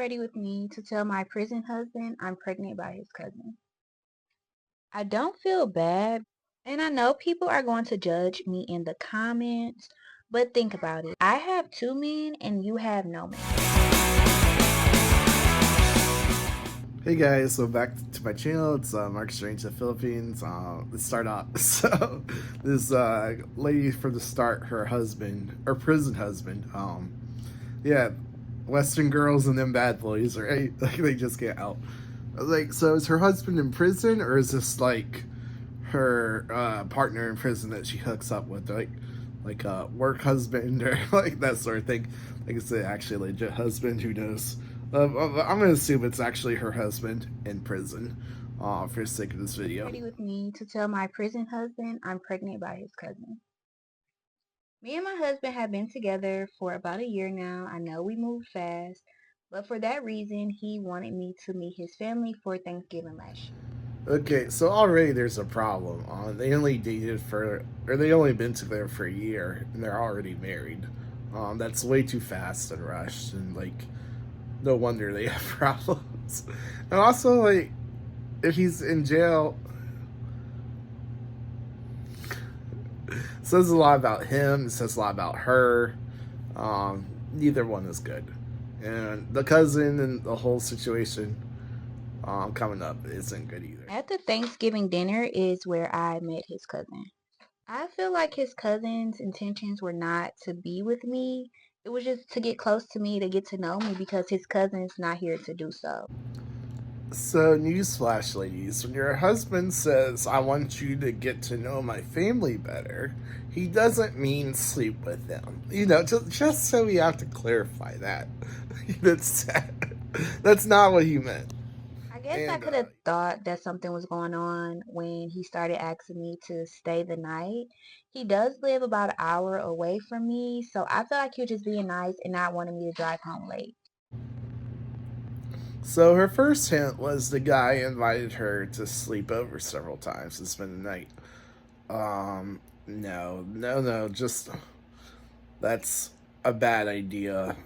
ready with me to tell my prison husband I'm pregnant by his cousin? I don't feel bad, and I know people are going to judge me in the comments, but think about it. I have two men and you have no man. Hey guys, so back to my channel. It's Mark Strange of the Philippines. Let's start off. So, this lady from the start, her husband, or prison husband, yeah, Western girls and them bad boys, right? Like they just get out. Like, so is her husband in prison, or is this like her partner in prison that she hooks up with, like a work husband or like that sort of thing? Like it's actually a legit husband. Who knows? I'm gonna assume it's actually her husband in prison. For the sake of this video. Ready with me to tell my prison husband I'm pregnant by his cousin. Me and my husband have been together for about a year now. I know we moved fast, but for that reason, he wanted me to meet his family for Thanksgiving last year. Okay, so already there's a problem. They only dated for, or they only been together for a year, and they're already married. That's way too fast and rushed, and like, no wonder they have problems. And also, like, if he's in jail, it says a lot about him. It says a lot about her. Neither one is good, and the cousin and the whole situation coming up isn't good either. At the Thanksgiving dinner is where I met his cousin. I feel like his cousin's intentions were not to be with me. It was just to get close to me, to get to know me, because his cousin's not here to do so. So, newsflash, ladies, when your husband says, I want you to get to know my family better, he doesn't mean sleep with them. You know, just so we have to clarify that. that's, that's not what he meant. I guess I And, could have thought that something was going on when he started asking me to stay the night. He does live about an hour away from me, so I felt like he was just being nice and not wanting me to drive home late. so her first hint was the guy invited her to sleep over several times to spend the night. No, just that's a bad idea.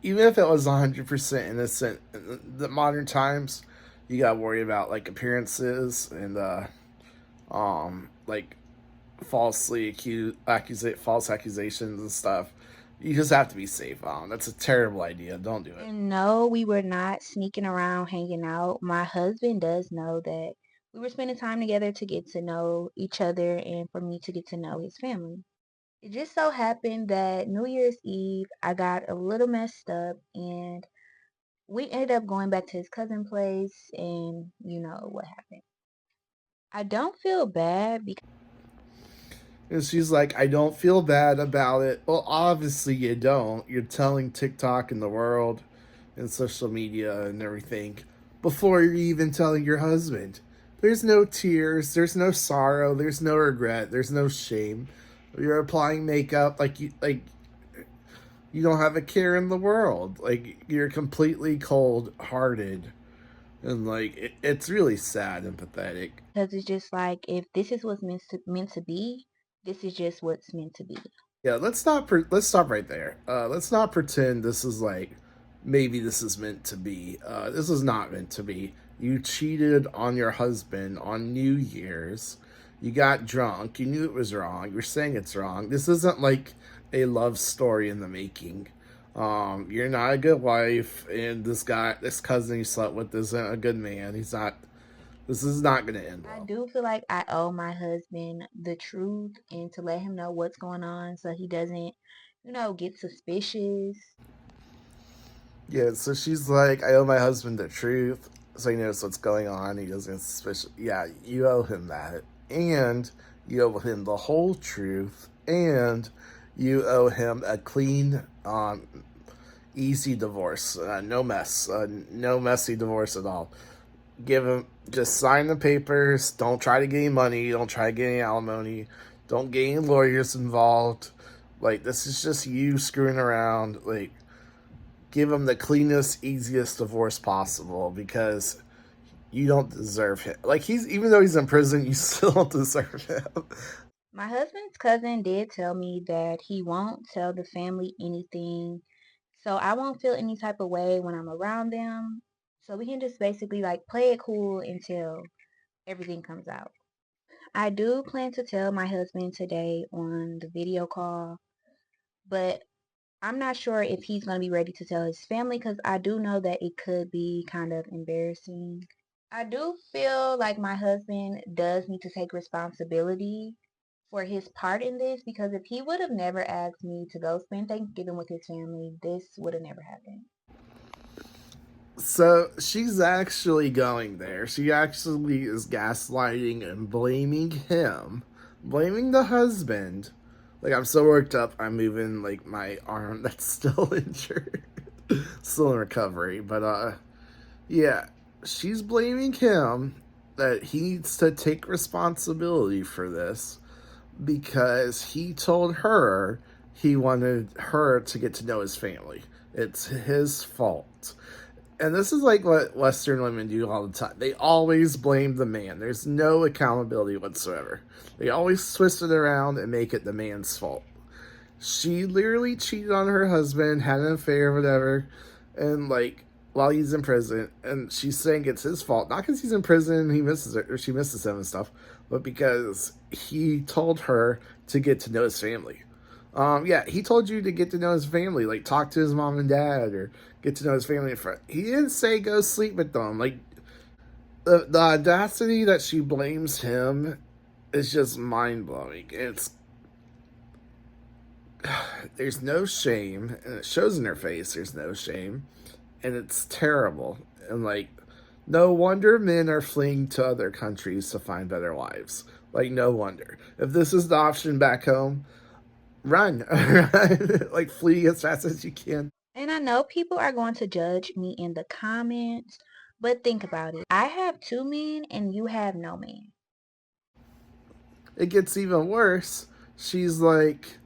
Even if it was 100% innocent in the modern times, you gotta worry about like appearances and like false accusations and stuff. You just have to be safe. That's a terrible idea. Don't do it. And no, we were not sneaking around hanging out. My husband does know that we were spending time together to get to know each other and for me to get to know his family. It just so happened that New Year's Eve, I got a little messed up and we ended up going back to his cousin's place, and you know what happened. I don't feel bad because And she's like, I don't feel bad about it. Well, obviously you don't. You're telling TikTok and the world and social media and everything before you're even telling your husband. There's no tears, there's no sorrow, there's no regret, there's no shame. You're applying makeup like you don't have a care in the world. Like you're completely cold hearted. And like it's really sad and pathetic. it's just like if this is what's meant to be, this is just what's meant to be. Yeah, let's stop right there. Let's not pretend this is like maybe this is meant to be. This is not meant to be. You cheated on your husband on New Year's. You got drunk. You knew it was wrong. You're saying it's wrong. This isn't like a love story in the making. You're not a good wife, and this cousin you slept with, isn't a good man. He's not. This is not going to end I well. do feel like I owe my husband the truth and to let him know what's going on so he doesn't, get suspicious. Yeah, so she's like, I owe my husband the truth, so he knows what's going on. He doesn't get suspicious. Yeah, you owe him that. And you owe him the whole truth. And you owe him a clean, easy divorce. No mess. No messy divorce at all. Give him, just sign the papers. Don't try to get any money. Don't try to get any alimony. Don't get any lawyers involved. Like, this is just you screwing around. Like, give him the cleanest, easiest divorce possible because you don't deserve him. Like even though he's in prison, you still don't deserve him. My husband's cousin did tell me that he won't tell the family anything. So I won't feel any type of way when I'm around them. So we can just basically like play it cool until everything comes out. I do plan to tell my husband today on the video call, but I'm not sure if he's going to be ready to tell his family because I do know that it could be kind of embarrassing. I do feel like my husband does need to take responsibility for his part in this because if he would have never asked me to go spend Thanksgiving with his family, this would have never happened. So she's actually going there. She actually is gaslighting and blaming him, blaming the husband. Like, I'm so worked up, I'm moving like my arm that's still injured, still in recovery. But yeah, she's blaming him that he needs to take responsibility for this because he told her he wanted her to get to know his family. It's his fault. And this is like what Western women do all the time. They always blame the man. There's no accountability whatsoever. They always twist it around and make it the man's fault. She literally cheated on her husband, had an affair, whatever, and like while he's in prison, and she's saying it's his fault, not because he's in prison, he misses her, or she misses him and stuff, but because he told her to get to know his family. Yeah, he told you to get to know his family, like talk to his mom and dad, or get to know his family in front. He didn't say go sleep with them. Like the audacity that she blames him is just mind blowing. It's there's no shame, and it shows in her face. There's no shame, and it's terrible. And like, no wonder men are fleeing to other countries to find better lives. Like, no wonder. If this is the option back home, run, like flee as fast as you can. And I know people are going to judge me in the comments, but think about it. I have two men and you have no man. It gets even worse. She's like,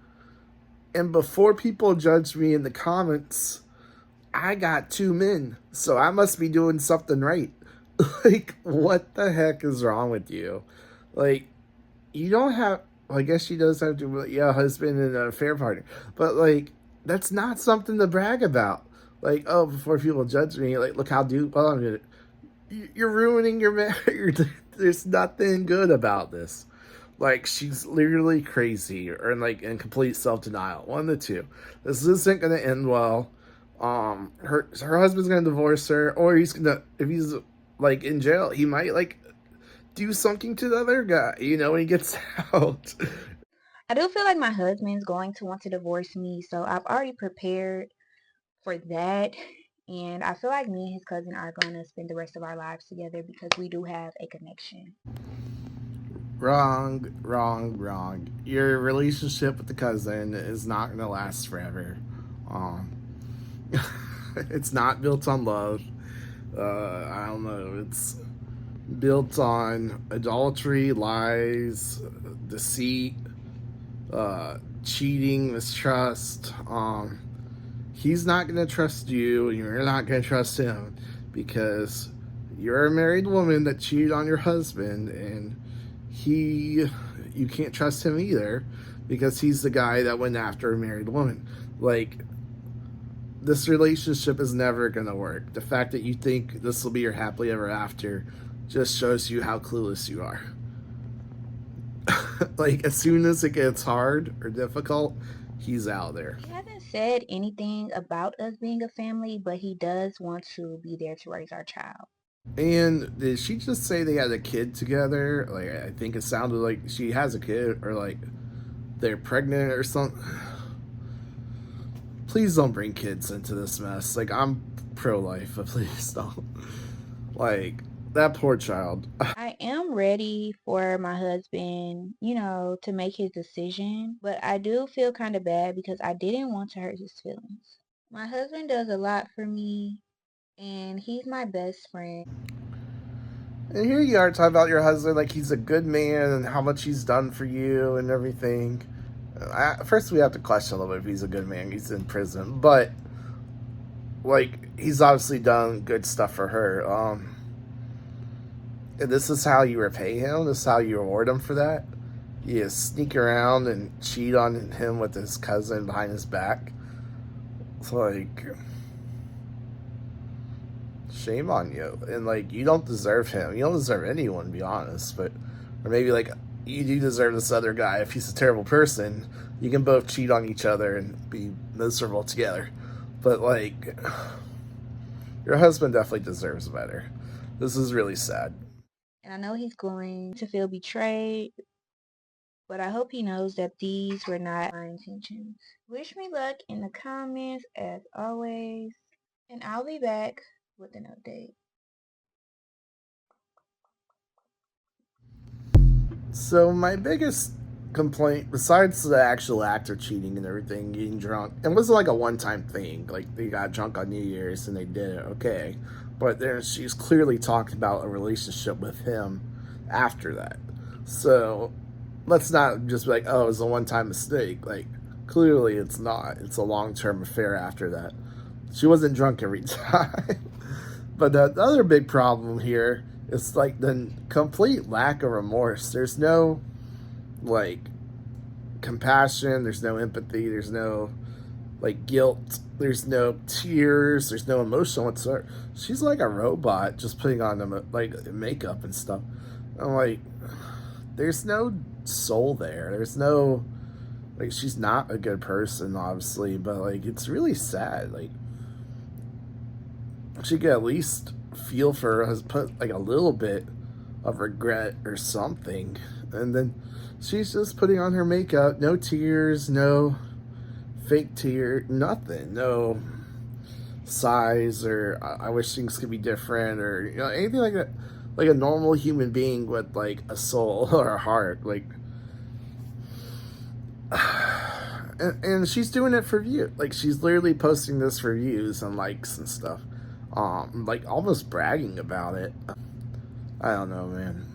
and before people judge me in the comments, I got two men, so I must be doing something right. Like, what the heck is wrong with you? Like, you don't have. Well, I guess she does have to, yeah, a husband and an affair partner, but like, that's not something to brag about. Like, oh, before people judge me, like, look how well I'm gonna. You're ruining your marriage. There's nothing good about this. Like, she's literally crazy or like in complete self denial. One of the two. This isn't gonna end well. Her husband's gonna divorce her, or he's gonna, if he's like in jail, he might like do something to the other guy, when he gets out. I do feel like my husband's going to want to divorce me, so I've already prepared for that. And I feel like me and his cousin are going to spend the rest of our lives together because we do have a connection. Wrong, wrong, wrong. Your relationship with the cousin is not gonna last forever. Um, it's not built on love. I don't know. It's built on adultery, lies, deceit, cheating, mistrust. He's not going to trust you, and you're not going to trust him because you're a married woman that cheated on your husband, and you can't trust him either because he's the guy that went after a married woman. Like, this relationship is never going to work. The fact that you think this will be your happily ever after just shows you how clueless you are. Like, as soon as it gets hard or difficult, he's out there. He hasn't said anything about us being a family, but he does want to be there to raise our child. And did she just say they had a kid together? Like, I think it sounded like she has a kid, or like they're pregnant or something. Please don't bring kids into this mess. Like, I'm pro life, but please don't. Like, that poor child. I am ready for my husband, to make his decision, but I do feel kind of bad because I didn't want to hurt his feelings. My husband does a lot for me, and he's my best friend. And here you are talking about your husband like he's a good man and how much he's done for you and everything. First, we have to question a little bit if he's a good man. He's in prison, but like he's obviously done good stuff for her. And this is how you repay him. This is how you reward him for that. You sneak around and cheat on him with his cousin behind his back. It's like, shame on you. And like, you don't deserve him. You don't deserve anyone, to be honest. But, or maybe like, you do deserve this other guy. If he's a terrible person, you can both cheat on each other and be miserable together. But like, your husband definitely deserves better. This is really sad. And I know he's going to feel betrayed, but I hope he knows that these were not my intentions. Wish me luck in the comments as always, and I'll be back with an update. So my biggest complaint, besides the actual act of cheating and everything, getting drunk, it wasn't like a one-time thing. Like they got drunk on New Year's and they did it, okay. But there, she's clearly talked about a relationship with him after that. So let's not just be like, oh, it was a one-time mistake. Like clearly, it's not. It's a long-term affair after that. She wasn't drunk every time. But the other big problem here is like the complete lack of remorse. There's no like compassion, there's no empathy, there's no like guilt, there's no tears, there's no emotion whatsoever. She's like a robot just putting on them like makeup and stuff. I'm like, there's no soul there. There's no, like, she's not a good person, obviously, but like it's really sad. Like she could at least feel for us, put like a little bit of regret or something. And then she's just putting on her makeup, no tears, no fake tear, nothing, no sighs or I wish things could be different or anything like that. Like a normal human being with like a soul or a heart, like. And she's doing it for views. Like she's literally posting this for views and likes and stuff. Like almost bragging about it. I don't know, man.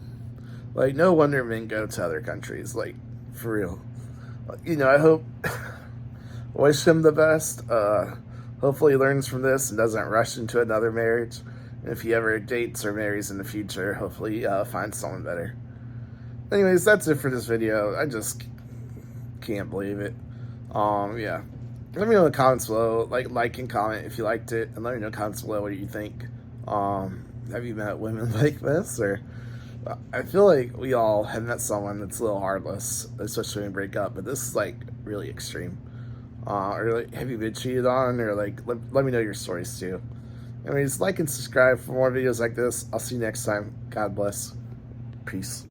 Like no wonder men go to other countries. Like for real. I hope, wish him the best. Hopefully he learns from this and doesn't rush into another marriage. And if he ever dates or marries in the future, hopefully he finds someone better. Anyways, that's it for this video. I just can't believe it. Yeah. Let me know in the comments below. Like and comment if you liked it, and let me know in the comments below what you think. Have you met women like this, or I feel like we all have met someone that's a little heartless, especially when we break up. But this is like really extreme. Or like, have you been cheated on, or like let me know your stories too. Anyways, like and subscribe for more videos like this. I'll see you next time. God bless. Peace.